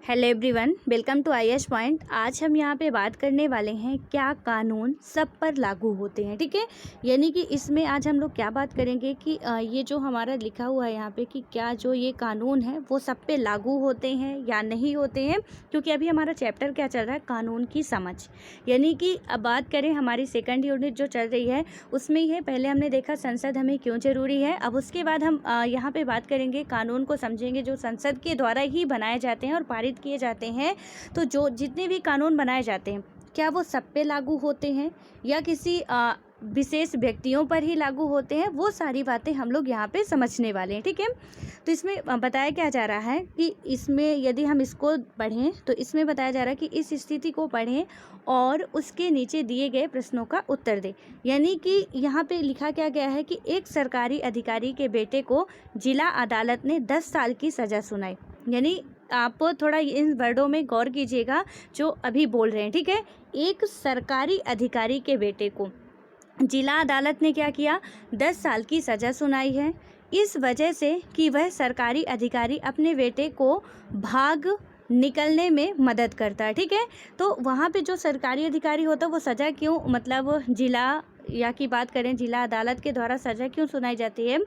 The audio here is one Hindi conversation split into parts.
Hello everyone, welcome to IAS point. आज हम यहाँ पे बात करने वाले हैं क्या कानून सब पर लागू होते हैं। ठीक है, यानी कि इसमें आज हम लोग क्या बात करेंगे कि ये जो हमारा लिखा हुआ है यहाँ पे कि क्या जो ये कानून है वो सब पे लागू होते हैं या नहीं होते हैं। क्योंकि अभी हमारा चैप्टर क्या चल रहा है, कानून की समझ। यानी कि अब बात करें हमारी सेकंड यूनिट जो चल रही है उसमें ही है। पहले हमने देखा संसद हमें क्यों ज़रूरी है। अब उसके बाद हम यहाँ पे बात करेंगे कानून को समझेंगे जो संसद के द्वारा ही बनाए जाते हैं और पारित किए जाते हैं। तो जो जितने भी कानून बनाए जाते हैं क्या वो सब पे लागू होते हैं या किसी विशेष व्यक्तियों पर ही लागू होते हैं, वो सारी बातें हम लोग यहाँ पे समझने वाले हैं। ठीक है, तो इसमें बताया क्या जा रहा है कि इसमें यदि हम इसको पढ़ें तो इसमें बताया जा रहा है कि इस स्थिति को पढ़ें और उसके नीचे दिए गए प्रश्नों का उत्तर दें। यानी कि यहाँ पे लिखा क्या गया है कि एक सरकारी अधिकारी के बेटे को जिला अदालत ने 10 साल की सज़ा सुनाई। यानी आप थोड़ा इन वर्डों में गौर कीजिएगा जो अभी बोल रहे हैं। ठीक है, एक सरकारी अधिकारी के बेटे को जिला अदालत ने क्या किया, 10 साल की सज़ा सुनाई है, इस वजह से कि वह सरकारी अधिकारी अपने बेटे को भाग निकलने में मदद करता है। ठीक है, तो वहाँ पे जो सरकारी अधिकारी होता है वो सज़ा क्यों, मतलब जिला या की बात करें जिला अदालत के द्वारा सज़ा क्यों सुनाई जाती है,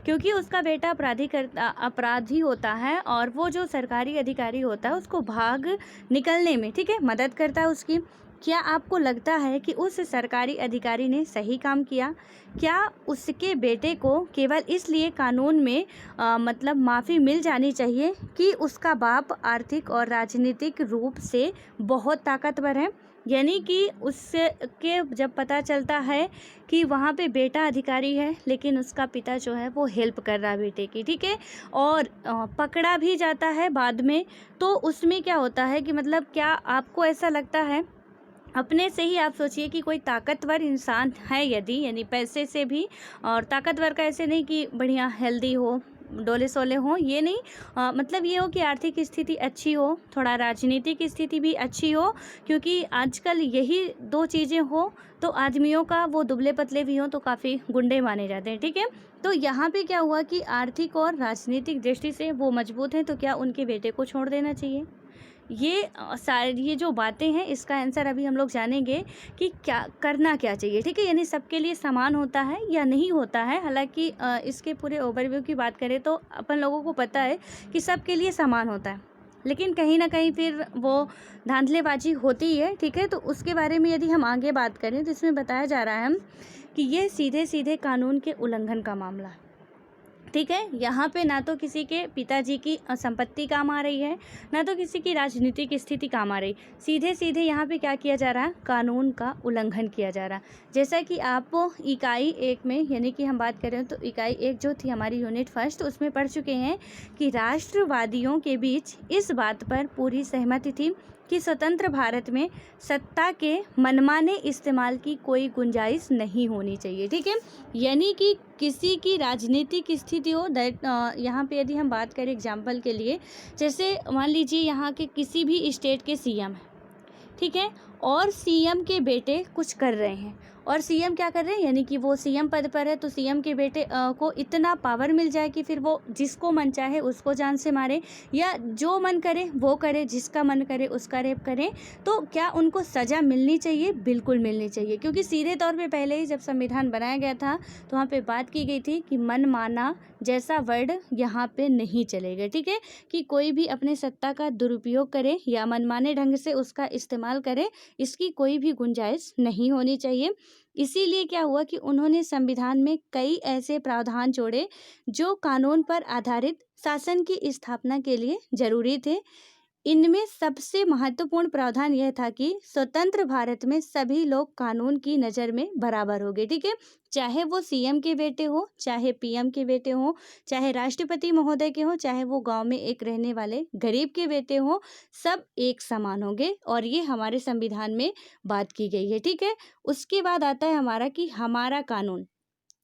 क्योंकि उसका बेटा अपराधी होता है और वो जो सरकारी अधिकारी होता है उसको भाग निकलने में, ठीक है, मदद करता है उसकी। क्या आपको लगता है कि उस सरकारी अधिकारी ने सही काम किया? क्या उसके बेटे को केवल इसलिए कानून में मतलब माफ़ी मिल जानी चाहिए कि उसका बाप आर्थिक और राजनीतिक रूप से बहुत ताकतवर है? यानी कि उससे के जब पता चलता है कि वहाँ पे बेटा अधिकारी है लेकिन उसका पिता जो है वो हेल्प कर रहा है बेटे की, ठीक है, और पकड़ा भी जाता है बाद में, तो उसमें क्या होता है कि मतलब क्या आपको ऐसा लगता है, अपने से ही आप सोचिए कि कोई ताकतवर इंसान है यदि, यानी पैसे से भी, और ताकतवर का ऐसे नहीं कि बढ़िया हेल्दी हो, डोले सोले हो, ये नहीं, मतलब ये हो कि आर्थिक स्थिति अच्छी हो, थोड़ा राजनीतिक स्थिति भी अच्छी हो, क्योंकि आजकल यही दो चीज़ें हो तो आदमियों का, वो दुबले पतले भी हों तो काफ़ी गुंडे माने जाते हैं। ठीक है, तो यहाँ पे क्या हुआ कि आर्थिक और राजनीतिक दृष्टि से वो मजबूत हैं, तो क्या उनके बेटे को छोड़ देना चाहिए? ये जो बातें हैं इसका आंसर अभी हम लोग जानेंगे कि क्या करना क्या चाहिए। ठीक है, यानी सबके लिए समान होता है या नहीं होता है। हालांकि इसके पूरे ओवरव्यू की बात करें तो अपन लोगों को पता है कि सबके लिए समान होता है, लेकिन कहीं ना कहीं फिर वो धांधलेबाजी होती है। ठीक है, तो उसके बारे में यदि हम आगे बात करें तो इसमें बताया जा रहा है कि ये सीधे सीधे कानून के उल्लंघन का मामला है। ठीक है, यहाँ पे ना तो किसी के पिताजी की संपत्ति काम आ रही है, ना तो किसी की राजनीतिक स्थिति काम आ रही, सीधे सीधे यहाँ पे क्या किया जा रहा है, कानून का उल्लंघन किया जा रहा है। जैसा कि आप इकाई 1 में, यानी कि हम बात करें तो इकाई 1 जो थी हमारी यूनिट फर्स्ट, उसमें पढ़ चुके हैं कि राष्ट्रवादियों के बीच इस बात पर पूरी सहमति थी कि स्वतंत्र भारत में सत्ता के मनमाने इस्तेमाल की कोई गुंजाइश नहीं होनी चाहिए। ठीक है, यानी कि किसी की राजनीतिक स्थिति हो, दैट यहाँ पे यदि हम बात करें एग्जाम्पल के लिए, जैसे मान लीजिए यहाँ के किसी भी स्टेट के सीएम हैं, ठीक है, और सीएम के बेटे कुछ कर रहे हैं, और सीएम क्या कर रहे हैं, यानी कि वो सीएम पद पर है, तो सीएम के बेटे को इतना पावर मिल जाए कि फिर वो जिसको मन चाहे उसको जान से मारे, या जो मन करे वो करे, जिसका मन करे उसका रेप करे, तो क्या उनको सज़ा मिलनी चाहिए? बिल्कुल मिलनी चाहिए। क्योंकि सीधे तौर पे पहले ही जब संविधान बनाया गया था तो वहाँ पे बात की गई थी कि मन माना जैसा वर्ड यहाँ पे नहीं चलेगा। ठीक है, कि कोई भी अपने सत्ता का दुरुपयोग करे या मनमाने ढंग से उसका इस्तेमाल करे, इसकी कोई भी गुंजाइश नहीं होनी चाहिए। इसीलिए क्या हुआ कि उन्होंने संविधान में कई ऐसे प्रावधान जोड़े जो कानून पर आधारित शासन की स्थापना के लिए जरूरी थे। इनमें सबसे महत्वपूर्ण प्रावधान यह था कि स्वतंत्र भारत में सभी लोग कानून की नज़र में बराबर होंगे। ठीक है, चाहे वो सीएम के बेटे हो, चाहे पीएम के बेटे हो, चाहे राष्ट्रपति महोदय के हो, चाहे वो गांव में एक रहने वाले गरीब के बेटे हो, सब एक समान होंगे, और ये हमारे संविधान में बात की गई है। ठीक है, उसके बाद आता है हमारा कि हमारा कानून,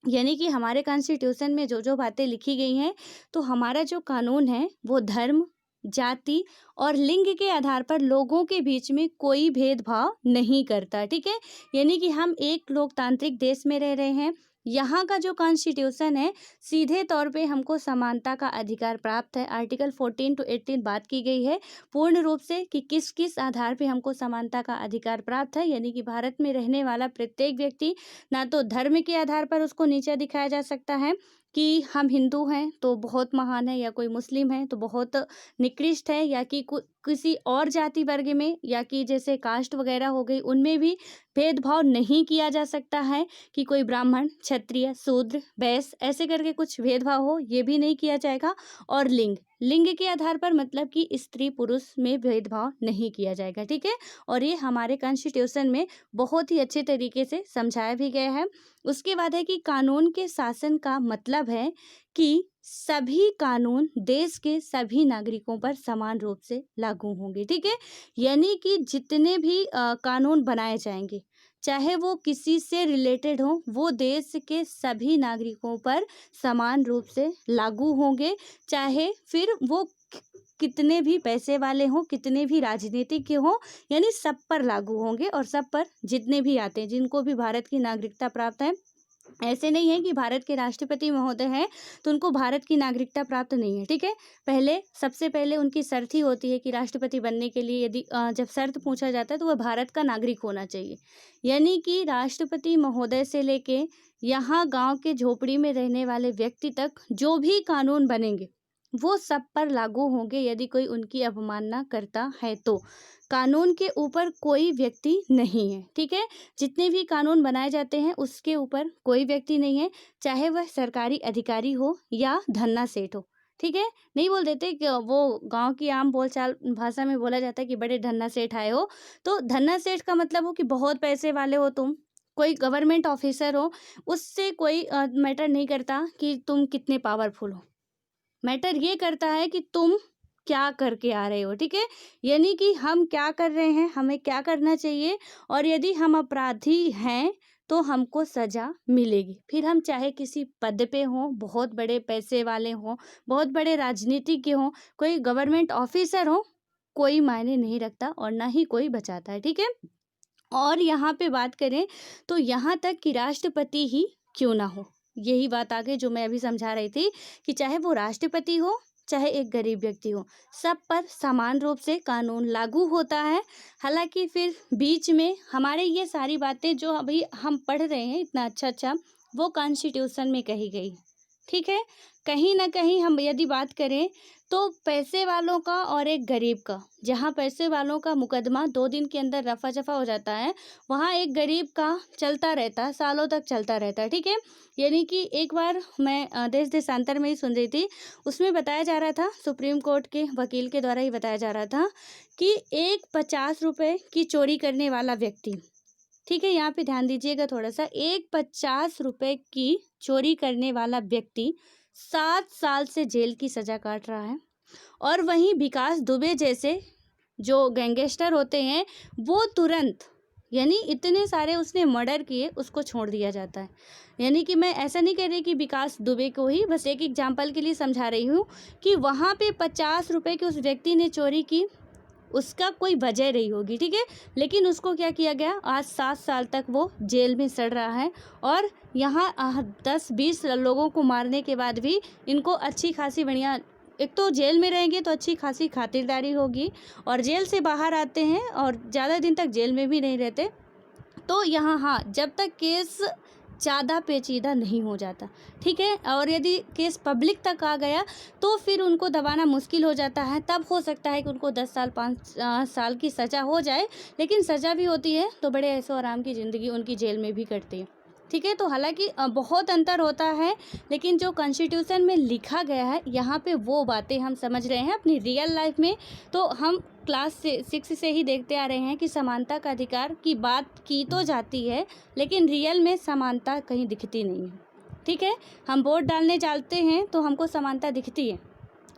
यानी कि हमारे कॉन्स्टिट्यूशन में जो जो बातें लिखी गई हैं, तो हमारा जो कानून है वो धर्म, जाति और लिंग के आधार पर लोगों के बीच में कोई भेदभाव नहीं करता। ठीक है, यानी कि हम एक लोकतांत्रिक देश में रह रहे हैं, यहाँ का जो कॉन्स्टिट्यूशन है सीधे तौर पे हमको समानता का अधिकार प्राप्त है। आर्टिकल 14 to 18 बात की गई है पूर्ण रूप से कि किस किस आधार पे हमको समानता का अधिकार प्राप्त है, यानी कि भारत में रहने वाला प्रत्येक व्यक्ति ना तो धर्म के आधार पर उसको नीचा दिखाया जा सकता है कि हम हिंदू हैं तो बहुत महान है, या कोई मुस्लिम है तो बहुत निकृष्ट है, या कि किसी और जाति वर्ग में, या कि जैसे कास्ट वगैरह हो गई उनमें भी भेदभाव नहीं किया जा सकता है कि कोई ब्राह्मण, क्षत्रिय, शूद्र, वैश्य ऐसे करके कुछ भेदभाव हो, ये भी नहीं किया जाएगा। और लिंग के आधार पर मतलब कि स्त्री पुरुष में भेदभाव नहीं किया जाएगा, ठीक है। और ये हमारे कॉन्स्टिट्यूशन में बहुत ही अच्छे तरीके से समझाया भी गया है। उसके बाद है कि कानून के शासन का मतलब है कि सभी कानून देश के सभी नागरिकों पर समान रूप से लागू होंगे, ठीक है। यानी कि जितने भी कानून बनाए जाएंगे चाहे वो किसी से रिलेटेड हो, वो देश के सभी नागरिकों पर समान रूप से लागू होंगे, चाहे फिर वो कितने भी पैसे वाले हों, कितने भी राजनीतिक के हों, यानी सब पर लागू होंगे और सब पर जितने भी आते हैं जिनको भी भारत की नागरिकता प्राप्त है। ऐसे नहीं है कि भारत के राष्ट्रपति महोदय हैं तो उनको भारत की नागरिकता प्राप्त नहीं है, ठीक है। सबसे पहले उनकी शर्त ही होती है कि राष्ट्रपति बनने के लिए यदि जब शर्त पूछा जाता है तो वह भारत का नागरिक होना चाहिए। यानी कि राष्ट्रपति महोदय से लेके यहाँ गांव के झोपड़ी में रहने वाले व्यक्ति तक जो भी कानून बनेंगे वो सब पर लागू होंगे यदि कोई उनकी अवमानना करता है तो। कानून के ऊपर कोई व्यक्ति नहीं है, ठीक है। जितने भी कानून बनाए जाते हैं उसके ऊपर कोई व्यक्ति नहीं है, चाहे वह सरकारी अधिकारी हो या धन्ना सेठ हो, ठीक है। नहीं बोल देते कि वो गांव की आम बोलचाल भाषा में बोला जाता है कि बड़े धन्ना सेठ आए हो, तो धन्ना सेठ का मतलब हो कि बहुत पैसे वाले हो तुम, कोई गवर्नमेंट ऑफिसर हो, उससे कोई मैटर नहीं करता कि तुम कितने पावरफुल हो। मैटर ये करता है कि तुम क्या करके आ रहे हो, ठीक है। यानी कि हम क्या कर रहे हैं, हमें क्या करना चाहिए, और यदि हम अपराधी हैं तो हमको सजा मिलेगी। फिर हम चाहे किसी पद पे हों, बहुत बड़े पैसे वाले हों, बहुत बड़े राजनीतिज्ञ हों, कोई गवर्नमेंट ऑफिसर हो, कोई मायने नहीं रखता और ना ही कोई बचाता है, ठीक है। और यहाँ पे बात करें तो यहाँ तक कि राष्ट्रपति ही क्यों ना हो, यही बात आगे जो मैं अभी समझा रही थी कि चाहे वो राष्ट्रपति हो चाहे एक गरीब व्यक्ति हो, सब पर समान रूप से कानून लागू होता है। हालांकि फिर बीच में हमारे ये सारी बातें जो अभी हम पढ़ रहे हैं इतना अच्छा वो कॉन्स्टिट्यूशन में कही गई, ठीक है। कहीं ना कहीं हम यदि बात करें तो पैसे वालों का और एक गरीब का, जहाँ पैसे वालों का मुकदमा 2 दिन के अंदर रफा जफा हो जाता है, वहाँ एक गरीब का चलता रहता है, सालों तक चलता रहता है, ठीक है। यानी कि एक बार मैं देश देशांतर में ही सुन रही थी, उसमें बताया जा रहा था, सुप्रीम कोर्ट के वकील के द्वारा ही बताया जा रहा था कि एक 50 रुपये की चोरी करने वाला व्यक्ति, ठीक है, यहाँ पे ध्यान दीजिएगा थोड़ा सा, एक 50 रुपये की चोरी करने वाला व्यक्ति 7 साल से जेल की सजा काट रहा है। और वहीं विकास दुबे जैसे जो गैंगस्टर होते हैं वो तुरंत, यानी इतने सारे उसने मर्डर किए, उसको छोड़ दिया जाता है। यानी कि मैं ऐसा नहीं कह रही कि विकास दुबे को ही, बस एक एग्जाम्पल के लिए समझा रही हूँ कि वहाँ पे 50 रुपये की उस व्यक्ति ने चोरी की, उसका कोई वजह रही होगी, ठीक है, लेकिन उसको क्या किया गया, आज 7 साल तक वो जेल में सड़ रहा है। और यहाँ 10-20 लोगों को मारने के बाद भी इनको अच्छी खासी बढ़िया, एक तो जेल में रहेंगे तो अच्छी खासी खातिरदारी होगी, और जेल से बाहर आते हैं और ज़्यादा दिन तक जेल में भी नहीं रहते। तो यहाँ हाँ, जब तक केस ज़्यादा पेचीदा नहीं हो जाता, ठीक है, और यदि केस पब्लिक तक आ गया तो फिर उनको दबाना मुश्किल हो जाता है। तब हो सकता है कि उनको 10 साल 5 साल की सज़ा हो जाए, लेकिन सज़ा भी होती है तो बड़े ऐशो आराम की ज़िंदगी उनकी जेल में भी कटती है, ठीक है। तो हालांकि बहुत अंतर होता है, लेकिन जो कॉन्स्टिट्यूशन में लिखा गया है यहाँ पे वो बातें हम समझ रहे हैं अपनी रियल लाइफ में। तो हम क्लास 6 से ही देखते आ रहे हैं कि समानता का अधिकार की बात की तो जाती है, लेकिन रियल में समानता कहीं दिखती नहीं है, ठीक है। हम वोट डालने जाते हैं तो हमको समानता दिखती है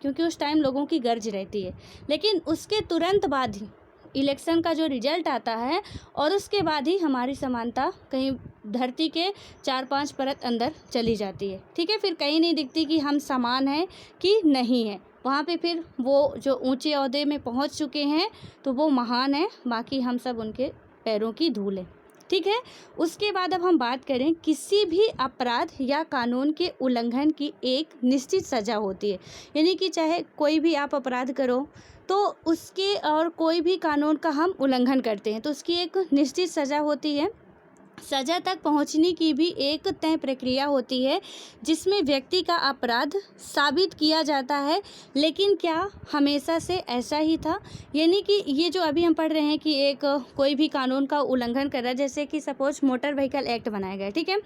क्योंकि उस टाइम लोगों की गर्ज रहती है, लेकिन उसके तुरंत बाद ही इलेक्शन का जो रिजल्ट आता है और उसके बाद ही हमारी समानता कहीं धरती के 4-5 परत अंदर चली जाती है, ठीक है। फिर कहीं नहीं दिखती कि हम समान हैं कि नहीं है। वहाँ पे फिर वो जो ऊंचे ओहदे में पहुँच चुके हैं तो वो महान है, बाकी हम सब उनके पैरों की धूल है। ठीक है। उसके बाद अब हम बात करें, किसी भी अपराध या कानून के उल्लंघन की एक निश्चित सज़ा होती है। यानी कि चाहे कोई भी आप अपराध करो तो उसके, और कोई भी कानून का हम उल्लंघन करते हैं तो उसकी एक निश्चित सज़ा होती है। सज़ा तक पहुंचने की भी एक तय प्रक्रिया होती है जिसमें व्यक्ति का अपराध साबित किया जाता है। लेकिन क्या हमेशा से ऐसा ही था? यानी कि ये जो अभी हम पढ़ रहे हैं कि एक कोई भी कानून का उल्लंघन कर रहा है, जैसे कि सपोज मोटर व्हीकल एक्ट बनाया गया, ठीक है,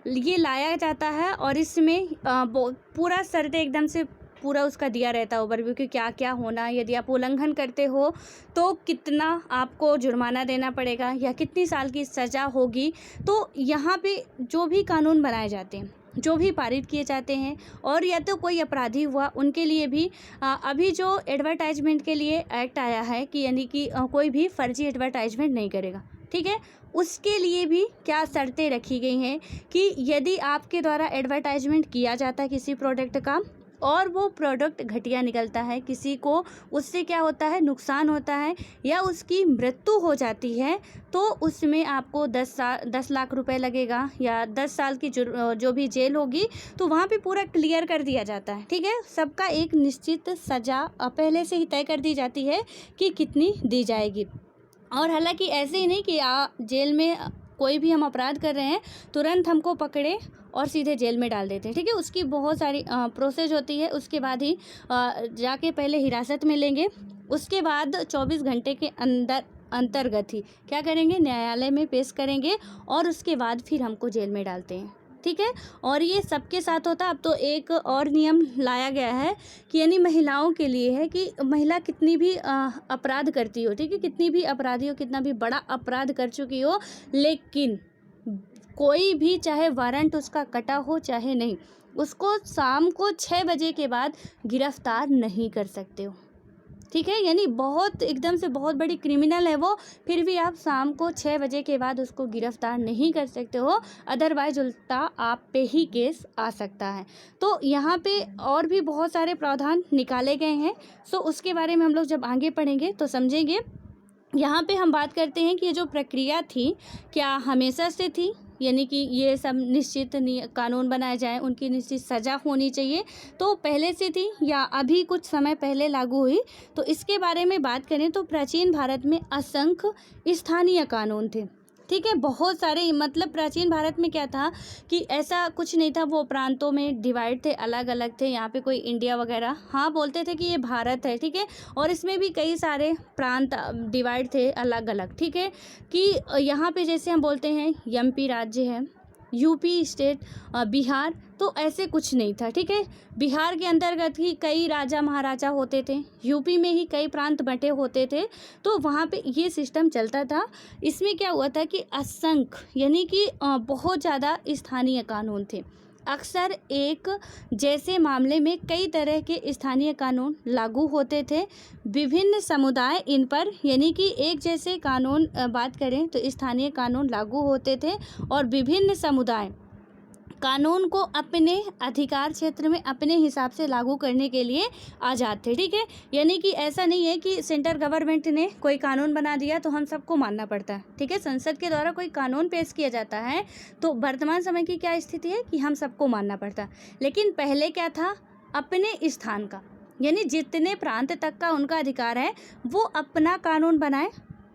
ये लाया जाता है और इसमें पूरा शर्तें एकदम से पूरा उसका दिया रहता है ओवरव्यू कि क्या क्या होना, यदि आप उल्लंघन करते हो तो कितना आपको जुर्माना देना पड़ेगा या कितनी साल की सज़ा होगी। तो यहाँ पे जो भी कानून बनाए जाते हैं, जो भी पारित किए जाते हैं, और या तो कोई अपराधी हुआ उनके लिए भी अभी जो एडवर्टाइजमेंट के लिए एक्ट आया है कि यानी कि कोई भी फर्जी एडवर्टाइजमेंट नहीं करेगा, ठीक है, उसके लिए भी क्या शर्तें रखी गई हैं कि यदि आपके द्वारा एडवर्टाइजमेंट किया जाता है किसी प्रोडक्ट का और वो प्रोडक्ट घटिया निकलता है, किसी को उससे क्या होता है, नुकसान होता है या उसकी मृत्यु हो जाती है, तो उसमें आपको 10 लाख रुपए लगेगा या 10 साल की जो भी जेल होगी। तो वहाँ पे पूरा क्लियर कर दिया जाता है, ठीक है, सबका एक निश्चित सज़ा पहले से ही तय कर दी जाती है कि कितनी दी जाएगी। और हालांकि ऐसे ही नहीं कि जेल में कोई भी हम अपराध कर रहे हैं तुरंत हमको पकड़े और सीधे जेल में डाल देते हैं, ठीक है, उसकी बहुत सारी प्रोसेस होती है। उसके बाद ही जाके पहले हिरासत में लेंगे, उसके बाद 24 घंटे के अंतर्गत ही क्या करेंगे, न्यायालय में पेश करेंगे और उसके बाद फिर हमको जेल में डालते हैं, ठीक है। और ये सबके साथ होता है। अब तो एक और नियम लाया गया है कि यानी महिलाओं के लिए है कि महिला कितनी भी अपराध करती हो, ठीक है, कितनी भी अपराधी हो, कितना भी बड़ा अपराध कर चुकी हो, लेकिन कोई भी चाहे वारंट उसका कटा हो चाहे नहीं, उसको शाम को 6 बजे के बाद गिरफ्तार नहीं कर सकते हो, ठीक है। यानी बहुत एकदम से बहुत बड़ी क्रिमिनल है वो, फिर भी आप शाम को 6 बजे के बाद उसको गिरफ्तार नहीं कर सकते हो, अदरवाइज उल्टा आप पे ही केस आ सकता है। तो यहाँ पे और भी बहुत सारे प्रावधान निकाले गए हैं, सो उसके बारे में हम लोग जब आगे पढ़ेंगे तो समझेंगे। यहाँ पे हम बात करते हैं कि ये जो प्रक्रिया थी क्या हमेशा से थी, यानी कि ये सब निश्चित कानून बनाए जाएं, उनकी निश्चित सज़ा होनी चाहिए, तो पहले से थी या अभी कुछ समय पहले लागू हुई। तो इसके बारे में बात करें तो प्राचीन भारत में असंख्य स्थानीय कानून थे, ठीक है, बहुत सारे। मतलब प्राचीन भारत में क्या था कि ऐसा कुछ नहीं था, वो प्रांतों में डिवाइड थे, अलग अलग थे। यहाँ पे कोई इंडिया वगैरह हाँ बोलते थे कि ये भारत है, ठीक है, और इसमें भी कई सारे प्रांत डिवाइड थे अलग अलग, ठीक है, कि यहाँ पे जैसे हम बोलते हैं एमपी राज्य है, यूपी स्टेट, बिहार, तो ऐसे कुछ नहीं था, ठीक है। बिहार के अंतर्गत ही कई राजा महाराजा होते थे, यूपी में ही कई प्रांत बंटे होते थे, तो वहाँ पे ये सिस्टम चलता था। इसमें क्या हुआ था कि असंख्य यानी कि बहुत ज़्यादा स्थानीय कानून थे। अक्सर एक जैसे मामले में कई तरह के स्थानीय कानून लागू होते थे। विभिन्न समुदाय इन पर यानी कि एक जैसे कानून बात करें तो स्थानीय कानून लागू होते थे और विभिन्न समुदाय कानून को अपने अधिकार क्षेत्र में अपने हिसाब से लागू करने के लिए आज़ाद थे, ठीक है। यानी कि ऐसा नहीं है कि सेंट्रल गवर्नमेंट ने कोई कानून बना दिया तो हम सबको मानना पड़ता है, ठीक है। संसद के द्वारा कोई कानून पेश किया जाता है तो वर्तमान समय की क्या स्थिति है कि हम सबको मानना पड़ता है, लेकिन पहले क्या था, अपने स्थान का यानी जितने प्रांत तक का उनका अधिकार है वो अपना कानून बनाए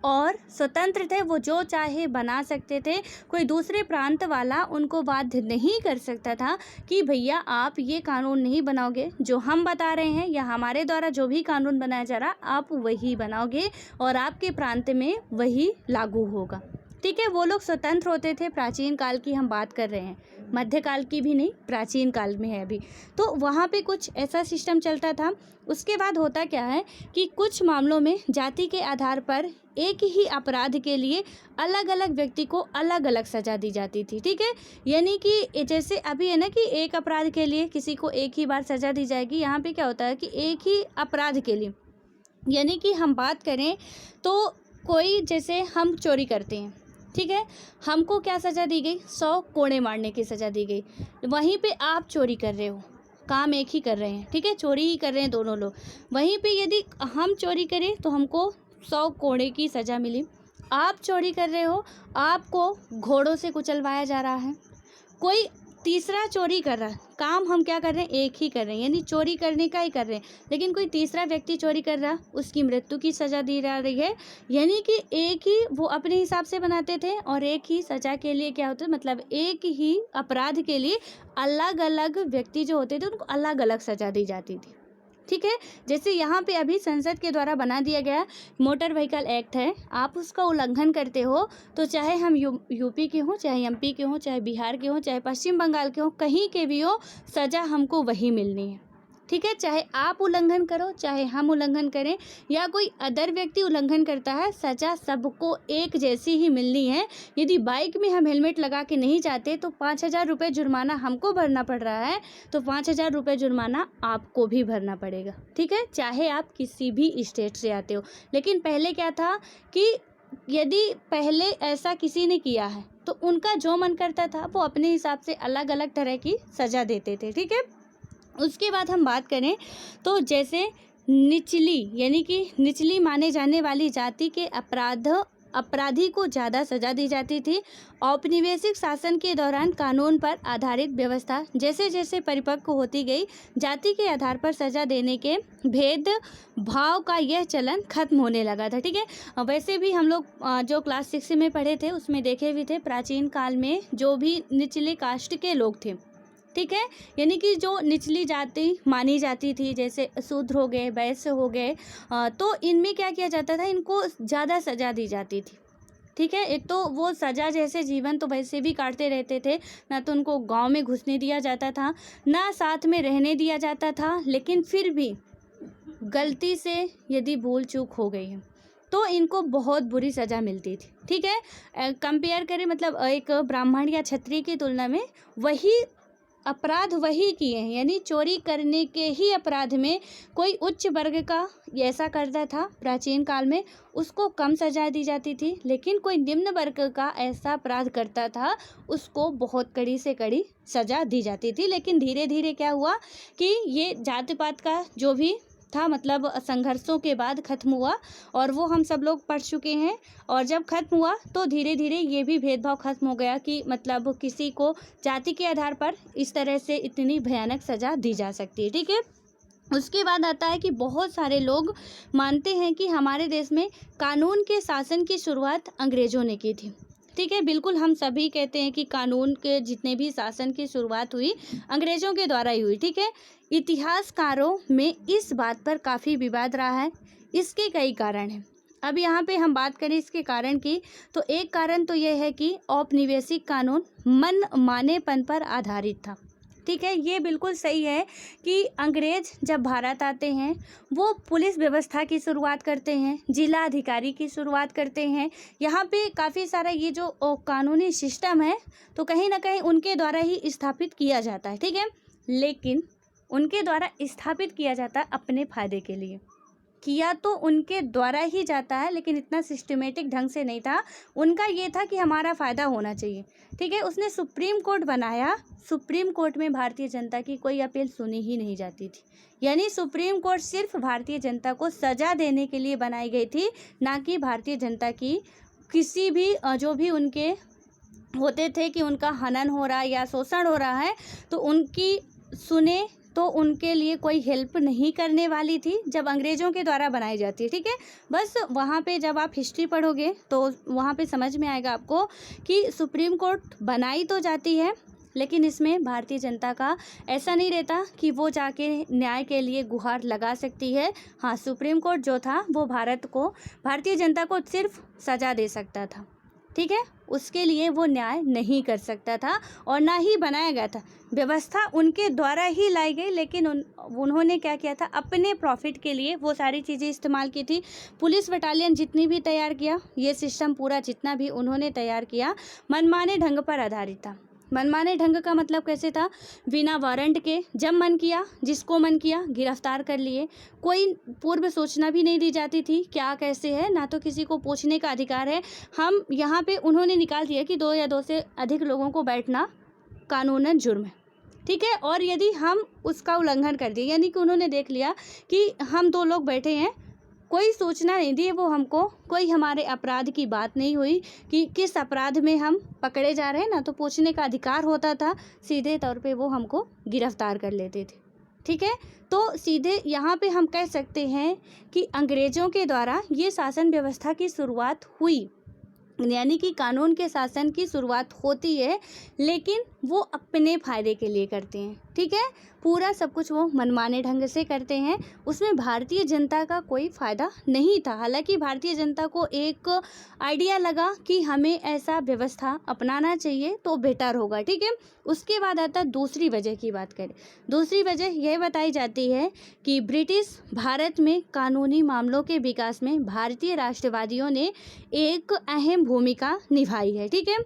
और स्वतंत्र थे, वो जो चाहे बना सकते थे। कोई दूसरे प्रांत वाला उनको बाध्य नहीं कर सकता था कि भैया आप ये कानून नहीं बनाओगे, जो हम बता रहे हैं या हमारे द्वारा जो भी कानून बनाया जा रहा आप वही बनाओगे और आपके प्रांत में वही लागू होगा, ठीक है। वो लोग स्वतंत्र होते थे। प्राचीन काल की हम बात कर रहे हैं, मध्यकाल की भी नहीं, प्राचीन काल में है अभी। तो वहाँ पे कुछ ऐसा सिस्टम चलता था। उसके बाद होता क्या है कि कुछ मामलों में जाति के आधार पर एक ही अपराध के लिए अलग अलग व्यक्ति को अलग अलग सज़ा दी जाती थी, ठीक है। यानी कि जैसे अभी है ना कि एक अपराध के लिए किसी को एक ही बार सज़ा दी जाएगी, यहाँ पे क्या होता है कि एक ही अपराध के लिए, यानी कि हम बात करें तो कोई जैसे हम चोरी करते हैं, ठीक है, हमको क्या सज़ा दी गई, 100 कोड़े मारने की सज़ा दी गई। वहीं पे आप चोरी कर रहे हो, काम एक ही कर रहे हैं, ठीक है, चोरी ही कर रहे हैं दोनों लोग। वहीं पे यदि हम चोरी करें तो हमको 100 कोड़े की सज़ा मिली, आप चोरी कर रहे हो, आपको घोड़ों से कुचलवाया जा रहा है। कोई तीसरा चोरी कर रहा है, काम हम क्या कर रहे हैं, एक ही कर रहे हैं, यानी चोरी करने का ही कर रहे हैं, लेकिन कोई तीसरा व्यक्ति चोरी कर रहा, उसकी मृत्यु की सज़ा दी जा रही है। यानी कि एक ही वो अपने हिसाब से बनाते थे और एक ही सज़ा के लिए क्या होता है, मतलब एक ही अपराध के लिए अलग अलग व्यक्ति जो होते थे उनको अलग अलग सज़ा दी जाती थी। ठीक है, जैसे यहाँ पे अभी संसद के द्वारा बना दिया गया मोटर व्हीकल एक्ट है, आप उसका उल्लंघन करते हो तो चाहे हम यूपी के हों, चाहे एमपी के हों, चाहे बिहार के हों, चाहे पश्चिम बंगाल के हों, कहीं के भी हो, सज़ा हमको वही मिलनी है। ठीक है, चाहे आप उल्लंघन करो, चाहे हम उल्लंघन करें या कोई अदर व्यक्ति उल्लंघन करता है, सज़ा सबको एक जैसी ही मिलनी है। यदि बाइक में हम हेलमेट लगा के नहीं जाते तो 5,000 रुपये जुर्माना हमको भरना पड़ रहा है, तो 5,000 रुपये जुर्माना आपको भी भरना पड़ेगा। ठीक है, चाहे आप किसी भी स्टेट से आते हो। लेकिन पहले क्या था कि यदि पहले ऐसा किसी ने किया है तो उनका जो मन करता था वो अपने हिसाब से अलग अलग तरह की सज़ा देते थे। ठीक है, उसके बाद हम बात करें तो जैसे निचली, यानी कि निचली माने जाने वाली जाति के अपराधी को ज़्यादा सज़ा दी जाती थी। औपनिवेशिक शासन के दौरान कानून पर आधारित व्यवस्था जैसे जैसे परिपक्व होती गई, जाति के आधार पर सज़ा देने के भेदभाव का यह चलन खत्म होने लगा था। ठीक है, वैसे भी हम लोग जो क्लास 6 में पढ़े थे उसमें देखे भी थे, प्राचीन काल में जो भी निचले कास्ट के लोग थे, ठीक है, यानी कि जो निचली जाति मानी जाती थी, जैसे शूद्र हो गए, वैश्य हो गए, तो इनमें क्या किया जाता था, इनको ज़्यादा सज़ा दी जाती थी। ठीक है, एक तो वो सज़ा जैसे जीवन तो वैसे भी काटते रहते थे, ना तो उनको गांव में घुसने दिया जाता था, ना साथ में रहने दिया जाता था, लेकिन फिर भी गलती से यदि भूल चूक हो गई है तो इनको बहुत बुरी सज़ा मिलती थी। ठीक है, कंपेयर करें, मतलब एक ब्राह्मण या क्षत्रिय की तुलना में वही अपराध वही किए हैं, यानी चोरी करने के ही अपराध में कोई उच्च वर्ग का ऐसा करता था प्राचीन काल में, उसको कम सजा दी जाती थी, लेकिन कोई निम्न वर्ग का ऐसा अपराध करता था उसको बहुत कड़ी से कड़ी सजा दी जाती थी। लेकिन धीरे धीरे क्या हुआ कि ये जाति पात का जो भी था, मतलब संघर्षों के बाद खत्म हुआ, और वो हम सब लोग पढ़ चुके हैं। और जब खत्म हुआ तो धीरे धीरे ये भी भेदभाव खत्म हो गया कि मतलब किसी को जाति के आधार पर इस तरह से इतनी भयानक सज़ा दी जा सकती है। ठीक है, उसके बाद आता है कि बहुत सारे लोग मानते हैं कि हमारे देश में कानून के शासन की शुरुआत अंग्रेज़ों ने की थी। ठीक है, बिल्कुल हम सभी कहते हैं कि कानून के जितने भी शासन की शुरुआत हुई अंग्रेज़ों के द्वारा ही हुई। ठीक है, इतिहासकारों में इस बात पर काफ़ी विवाद रहा है। इसके कई कारण हैं। अब यहाँ पे हम बात करें इसके कारण की, तो एक कारण तो यह है कि औपनिवेशिक कानून मन मानेपन पर आधारित था। ठीक है, ये बिल्कुल सही है कि अंग्रेज़ जब भारत आते हैं वो पुलिस व्यवस्था की शुरुआत करते हैं, जिला अधिकारी की शुरुआत करते हैं। यहाँ पे काफ़ी सारा ये जो कानूनी सिस्टम है तो कहीं ना कहीं उनके द्वारा ही स्थापित किया जाता है। ठीक है, लेकिन उनके द्वारा स्थापित किया जाता है अपने फ़ायदे के लिए, किया तो उनके द्वारा ही जाता है, लेकिन इतना सिस्टमेटिक ढंग से नहीं था। उनका ये था कि हमारा फ़ायदा होना चाहिए। ठीक है, उसने सुप्रीम कोर्ट बनाया, सुप्रीम कोर्ट में भारतीय जनता की कोई अपील सुनी ही नहीं जाती थी, यानी सुप्रीम कोर्ट सिर्फ भारतीय जनता को सज़ा देने के लिए बनाई गई थी, ना कि भारतीय जनता की किसी भी जो भी उनके होते थे कि उनका हनन हो रहा है या शोषण हो रहा है तो उनकी सुने, तो उनके लिए कोई हेल्प नहीं करने वाली थी जब अंग्रेज़ों के द्वारा बनाई जाती है। ठीक है, बस वहाँ पे जब आप हिस्ट्री पढ़ोगे तो वहाँ पे समझ में आएगा आपको कि सुप्रीम कोर्ट बनाई तो जाती है, लेकिन इसमें भारतीय जनता का ऐसा नहीं रहता कि वो जाके न्याय के लिए गुहार लगा सकती है। हाँ, सुप्रीम कोर्ट जो था वो भारतीय जनता को सिर्फ सज़ा दे सकता था। ठीक है, उसके लिए वो न्याय नहीं कर सकता था और ना ही बनाया गया था। व्यवस्था उनके द्वारा ही लाई गई, लेकिन उन्होंने क्या किया था, अपने प्रॉफिट के लिए वो सारी चीज़ें इस्तेमाल की थी। पुलिस बटालियन जितनी भी तैयार किया, ये सिस्टम पूरा जितना भी उन्होंने तैयार किया मनमाने ढंग पर आधारित था। मनमाने ढंग का मतलब कैसे था, बिना वारंट के जब मन किया, जिसको मन किया गिरफ्तार कर लिए, कोई पूर्व सूचना भी नहीं दी जाती थी क्या कैसे है, ना तो किसी को पूछने का अधिकार है। हम यहाँ पे उन्होंने निकाल दिया कि 2 या 2 से अधिक लोगों को बैठना कानूनन जुर्म है। ठीक है, और यदि हम उसका उल्लंघन कर दिए, यानी कि उन्होंने देख लिया कि हम 2 लोग बैठे हैं, कोई सूचना नहीं दी वो हमको, कोई हमारे अपराध की बात नहीं हुई कि किस अपराध में हम पकड़े जा रहे हैं ना, तो पूछने का अधिकार होता था, सीधे तौर पे वो हमको गिरफ्तार कर लेते थे। ठीक है, तो सीधे यहाँ पे हम कह सकते हैं कि अंग्रेजों के द्वारा ये शासन व्यवस्था की शुरुआत हुई, यानी कि कानून के शासन की शुरुआत होती है, लेकिन वो अपने फायदे के लिए करते हैं। ठीक है, पूरा सब कुछ वो मनमाने ढंग से करते हैं, उसमें भारतीय जनता का कोई फ़ायदा नहीं था। हालांकि भारतीय जनता को एक आइडिया लगा कि हमें ऐसा व्यवस्था अपनाना चाहिए तो बेटर होगा। ठीक है, उसके बाद आता है दूसरी वजह की बात करें। दूसरी वजह यह बताई जाती है कि ब्रिटिश भारत में कानूनी मामलों के विकास में भारतीय राष्ट्रवादियों ने एक अहम भूमिका निभाई है। ठीक है,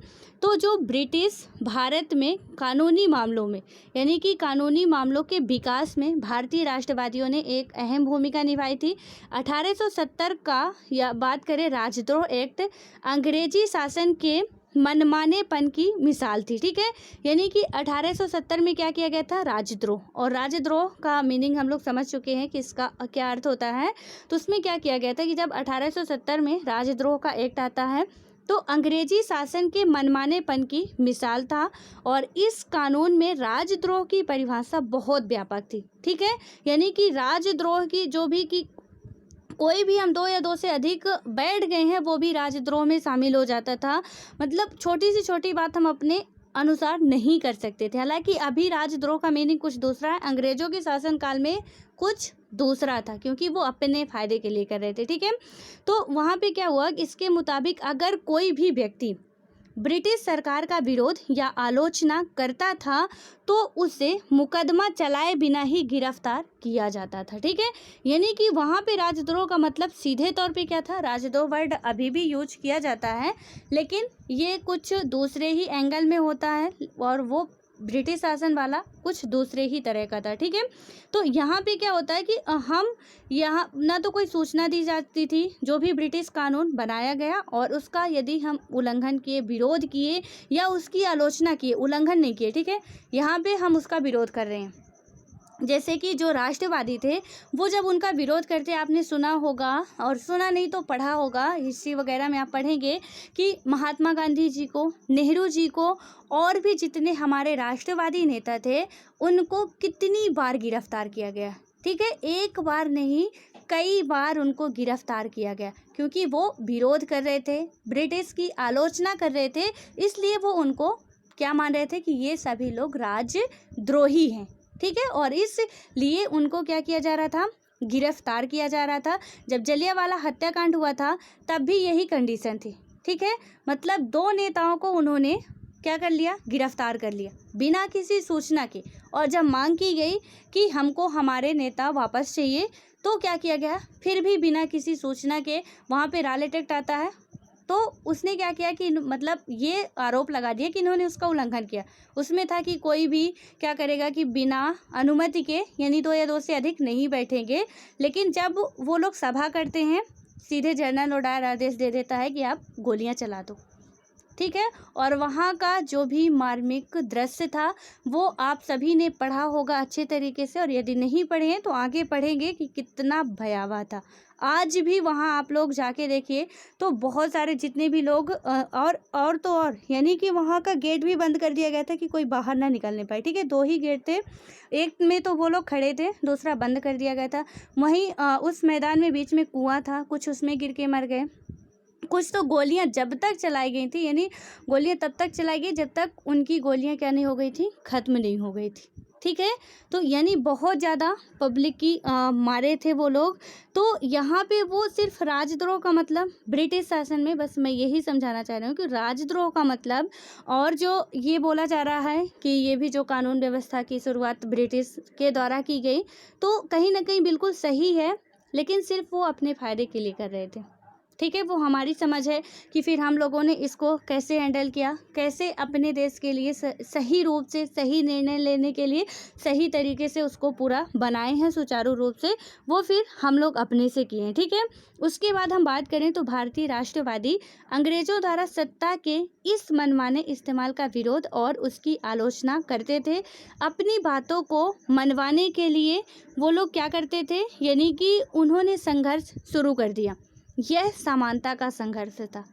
तो जो ब्रिटिश भारत में कानूनी मामलों में, यानी कि कानूनी मामलों के विकास में भारतीय राष्ट्रवादियों ने एक अहम भूमिका निभाई थी। 1870 का या बात करें राजद्रोह एक्ट, अंग्रेजी शासन के मनमानेपन की मिसाल थी। ठीक है, यानी कि 1870 में क्या किया गया था, राजद्रोह, और राजद्रोह का मीनिंग हम लोग समझ चुके हैं कि इसका क्या अर्थ होता है। तो उसमें क्या किया गया था कि जब 1870 में राजद्रोह का एक्ट आता है तो अंग्रेजी शासन के मनमानेपन की मिसाल था, और इस कानून में राजद्रोह की परिभाषा बहुत व्यापक थी। ठीक है, यानी कि राजद्रोह की जो भी कि कोई भी हम 2 या 2 से अधिक बैठ गए हैं वो भी राजद्रोह में शामिल हो जाता था। मतलब छोटी से छोटी बात हम अपने अनुसार नहीं कर सकते थे। हालांकि अभी राजद्रोह का मीनिंग कुछ दूसरा है, अंग्रेजों के शासनकाल में कुछ दूसरा था, क्योंकि वो अपने फायदे के लिए कर रहे थे। ठीक है, तो वहाँ पे क्या हुआ, इसके मुताबिक अगर कोई भी व्यक्ति ब्रिटिश सरकार का विरोध या आलोचना करता था तो उसे मुकदमा चलाए बिना ही गिरफ्तार किया जाता था। ठीक है, यानी कि वहाँ पे राजद्रोह का मतलब सीधे तौर पे क्या था, राजद्रोह वर्ड अभी भी यूज किया जाता है, लेकिन ये कुछ दूसरे ही एंगल में होता है, और वो ब्रिटिश शासन वाला कुछ दूसरे ही तरह का था। ठीक है, तो यहाँ पे क्या होता है कि हम यहाँ ना तो कोई सूचना दी जाती थी, जो भी ब्रिटिश कानून बनाया गया और उसका यदि हम उल्लंघन किए, विरोध किए या उसकी आलोचना किए, उल्लंघन नहीं किए, ठीक है, यहाँ पे हम उसका विरोध कर रहे हैं। जैसे कि जो राष्ट्रवादी थे वो जब उनका विरोध करते, आपने सुना होगा, और सुना नहीं तो पढ़ा होगा, हिस्ट्री वगैरह में आप पढ़ेंगे कि महात्मा गांधी जी को, नेहरू जी को और भी जितने हमारे राष्ट्रवादी नेता थे उनको कितनी बार गिरफ्तार किया गया। ठीक है, एक बार नहीं कई बार उनको गिरफ्तार किया गया, क्योंकि वो विरोध कर रहे थे, ब्रिटिश की आलोचना कर रहे थे, इसलिए वो उनको क्या मान रहे थे कि ये सभी लोग राजद्रोही हैं। ठीक है, और इसलिए उनको क्या किया जा रहा था, गिरफ्तार किया जा रहा था। जब जलियांवाला हत्याकांड हुआ था तब भी यही कंडीशन थी। ठीक है, मतलब 2 नेताओं को उन्होंने क्या कर लिया, गिरफ्तार कर लिया बिना किसी सूचना के। और जब मांग की गई कि हमको हमारे नेता वापस चाहिए तो क्या किया गया, फिर भी बिना किसी सूचना के। वहाँ पे रालेट एक्ट आता है, तो उसने क्या किया कि मतलब ये आरोप लगा दिया कि इन्होंने उसका उल्लंघन किया। उसमें था कि कोई भी क्या करेगा कि बिना अनुमति के, यानी 2 या 2 से अधिक नहीं बैठेंगे, लेकिन जब वो लोग सभा करते हैं सीधे जनरल ओडायर आदेश दे देता है कि आप गोलियां चला दो। ठीक है, और वहाँ का जो भी मार्मिक दृश्य था वो आप सभी ने पढ़ा होगा अच्छे तरीके से, और यदि नहीं पढ़े हैं तो आगे पढ़ेंगे कि कितना भयावह था। आज भी वहाँ आप लोग जाके देखिए तो बहुत सारे जितने भी लोग और तो और यानी कि वहाँ का गेट भी बंद कर दिया गया था कि कोई बाहर ना निकलने पाए। ठीक है, 2 ही गेट थे, एक में तो वो लोग खड़े थे, दूसरा बंद कर दिया गया था। वहीं उस मैदान में बीच में कुआं था, कुछ उसमें गिर के मर गए, कुछ तो गोलियां जब तक चलाई गई थी, यानी गोलियां तब तक चलाई गई जब तक उनकी गोलियां क्या नहीं हो गई थी, ख़त्म नहीं हो गई थी। ठीक है, तो यानी बहुत ज़्यादा पब्लिक की मारे थे वो लोग। तो यहाँ पे वो सिर्फ राजद्रोह का मतलब ब्रिटिश शासन में, बस मैं यही समझाना चाह रही हूँ कि राजद्रोह का मतलब, और जो ये बोला जा रहा है कि ये भी जो कानून व्यवस्था की शुरुआत ब्रिटिश के द्वारा की गई, तो कहीं ना कहीं बिल्कुल सही है, लेकिन सिर्फ वो अपने फ़ायदे के लिए कर रहे थे। ठीक है, वो हमारी समझ है कि फिर हम लोगों ने इसको कैसे हैंडल किया, कैसे अपने देश के लिए सही रूप से सही निर्णय लेने के लिए सही तरीके से उसको पूरा बनाए हैं सुचारू रूप से, वो फिर हम लोग अपने से किए हैं। ठीक है, उसके बाद हम बात करें तो भारतीय राष्ट्रवादी अंग्रेजों द्वारा सत्ता के इस मनमाने इस्तेमाल का विरोध और उसकी आलोचना करते थे। अपनी बातों को मनवाने के लिए वो लोग क्या करते थे, यानी कि उन्होंने संघर्ष शुरू कर दिया। यह समानता का संघर्ष था।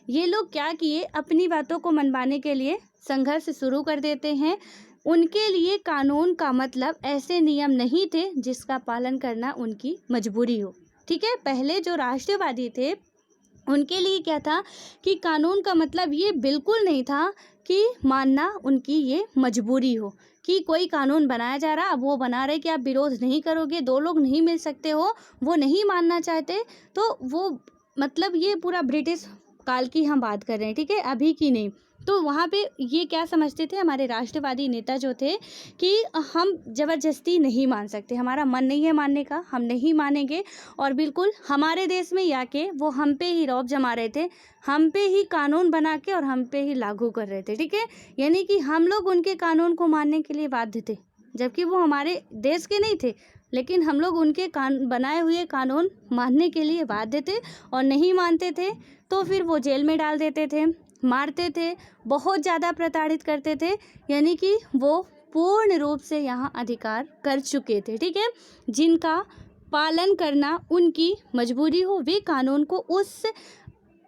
ये लोग क्या किए, अपनी बातों को मनवाने के लिए संघर्ष शुरू कर देते हैं। उनके लिए कानून का मतलब ऐसे नियम नहीं थे जिसका पालन करना उनकी मजबूरी हो। ठीक है, पहले जो राष्ट्रवादी थे उनके लिए क्या था कि कानून का मतलब ये बिल्कुल नहीं था कि मानना उनकी ये मजबूरी हो, कि कोई कानून बनाया जा रहा, अब वो बना रहे कि आप विरोध नहीं करोगे, दो लोग नहीं मिल सकते हो, वो नहीं मानना चाहते, तो वो मतलब ये पूरा ब्रिटिश काल की हम बात कर रहे हैं। ठीक है, अभी की नहीं। तो वहाँ पे ये क्या समझते थे हमारे राष्ट्रवादी नेता जो थे कि हम ज़बरदस्ती नहीं मान सकते, हमारा मन नहीं है मानने का, हम नहीं मानेंगे, और बिल्कुल हमारे देश में आके वो हम पे ही रौब जमा रहे थे, हम पे ही कानून बना के और हम पे ही लागू कर रहे थे। ठीक है, यानी कि हम लोग उनके कानून को मानने के लिए बाध्य थे, जबकि वो हमारे देश के नहीं थे, लेकिन हम लोग उनके बनाए हुए कानून मानने के लिए बाध्य थे, और नहीं मानते थे तो फिर वो जेल में डाल देते थे, मारते थे, बहुत ज़्यादा प्रताड़ित करते थे, यानी कि वो पूर्ण रूप से यहाँ अधिकार कर चुके थे। ठीक है, जिनका पालन करना उनकी मजबूरी हो, वे कानून को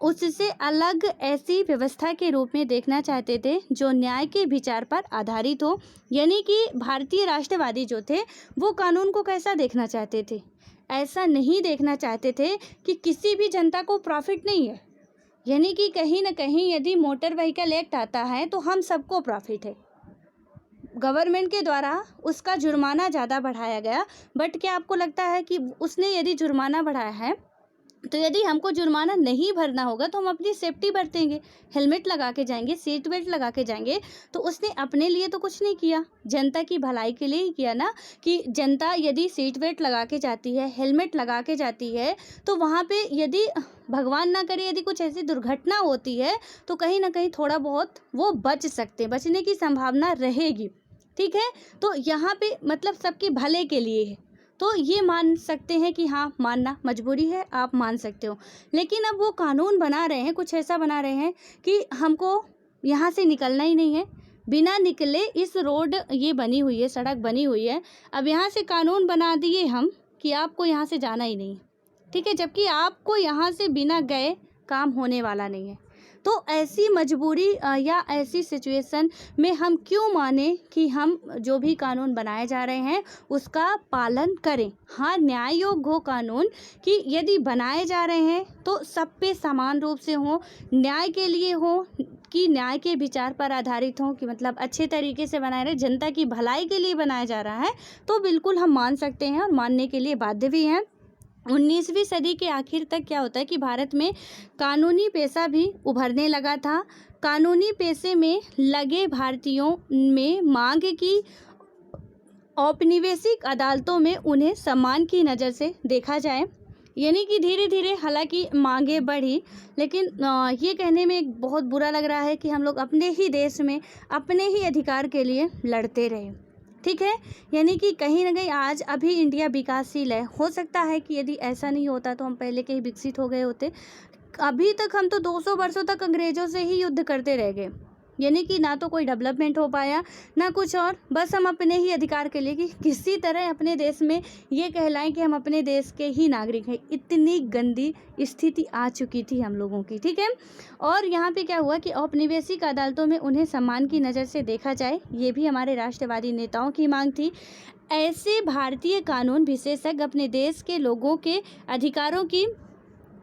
उससे अलग ऐसी व्यवस्था के रूप में देखना चाहते थे जो न्याय के विचार पर आधारित हो। यानी कि भारतीय राष्ट्रवादी जो थे वो कानून को कैसा देखना चाहते थे, ऐसा नहीं देखना चाहते थे कि किसी भी जनता को प्रॉफिट नहीं है, यानी कि कहीं ना कहीं यदि मोटर व्हीकल एक्ट आता है तो हम सबको प्रॉफिट है। गवर्नमेंट के द्वारा उसका जुर्माना ज़्यादा बढ़ाया गया, बट क्या आपको लगता है कि उसने यदि जुर्माना बढ़ाया है तो यदि हमको जुर्माना नहीं भरना होगा तो हम अपनी सेफ्टी बरतेंगे, हेलमेट लगा के जाएंगे, सीट बेल्ट लगा के जाएंगे। तो उसने अपने लिए तो कुछ नहीं किया, जनता की भलाई के लिए ही किया ना, कि जनता यदि सीट बेल्ट लगा के जाती है, हेलमेट लगा के जाती है, तो वहाँ पे यदि भगवान ना करे यदि कुछ ऐसी दुर्घटना होती है तो कहीं ना कहीं थोड़ा बहुत वो बच सकते, बचने की संभावना रहेगी। ठीक है, तो यहाँ पे मतलब सबके भले के लिए है, तो ये मान सकते हैं कि हाँ मानना मजबूरी है, आप मान सकते हो। लेकिन अब वो कानून बना रहे हैं, कुछ ऐसा बना रहे हैं कि हमको यहाँ से निकलना ही नहीं है, बिना निकले इस रोड ये बनी हुई है, सड़क बनी हुई है, अब यहाँ से कानून बना दिए हम कि आपको यहाँ से जाना ही नहीं है। ठीक है, जबकि आपको यहाँ से बिना गए काम होने वाला नहीं है। तो ऐसी मजबूरी या ऐसी सिचुएशन में हम क्यों माने कि हम जो भी कानून बनाए जा रहे हैं उसका पालन करें। हाँ, न्याय योग्य हो कानून, कि यदि बनाए जा रहे हैं तो सब पे समान रूप से हो, न्याय के लिए हो, कि न्याय के विचार पर आधारित हो, कि मतलब अच्छे तरीके से बनाए रहे, जनता की भलाई के लिए बनाया जा रहा है, तो बिल्कुल हम मान सकते हैं और मानने के लिए बाध्य भी हैं। 19वीं सदी के आखिर तक क्या होता है कि भारत में कानूनी पेशा भी उभरने लगा था। कानूनी पेशे में लगे भारतीयों में मांग की औपनिवेशिक अदालतों में उन्हें सम्मान की नज़र से देखा जाए, यानी कि धीरे धीरे हालांकि मांगे बढ़ी, लेकिन ये कहने में एक बहुत बुरा लग रहा है कि हम लोग अपने ही देश में अपने ही अधिकार के लिए लड़ते रहे। ठीक है, यानी कि कहीं ना कहीं आज अभी इंडिया विकासशील है, हो सकता है कि यदि ऐसा नहीं होता तो हम पहले के ही विकसित हो गए होते। अभी तक हम तो 200 वर्षों तक अंग्रेज़ों से ही युद्ध करते रह गए, यानी कि ना तो कोई डेवलपमेंट हो पाया ना कुछ और, बस हम अपने ही अधिकार के लिए कि किसी तरह अपने देश में ये कहलाएं कि हम अपने देश के ही नागरिक हैं। इतनी गंदी स्थिति आ चुकी थी हम लोगों की। ठीक है, और यहाँ पे क्या हुआ कि औपनिवेशिक अदालतों में उन्हें सम्मान की नज़र से देखा जाए, ये भी हमारे राष्ट्रवादी नेताओं की मांग थी। ऐसे भारतीय कानून विशेषज्ञ अपने देश के लोगों के अधिकारों की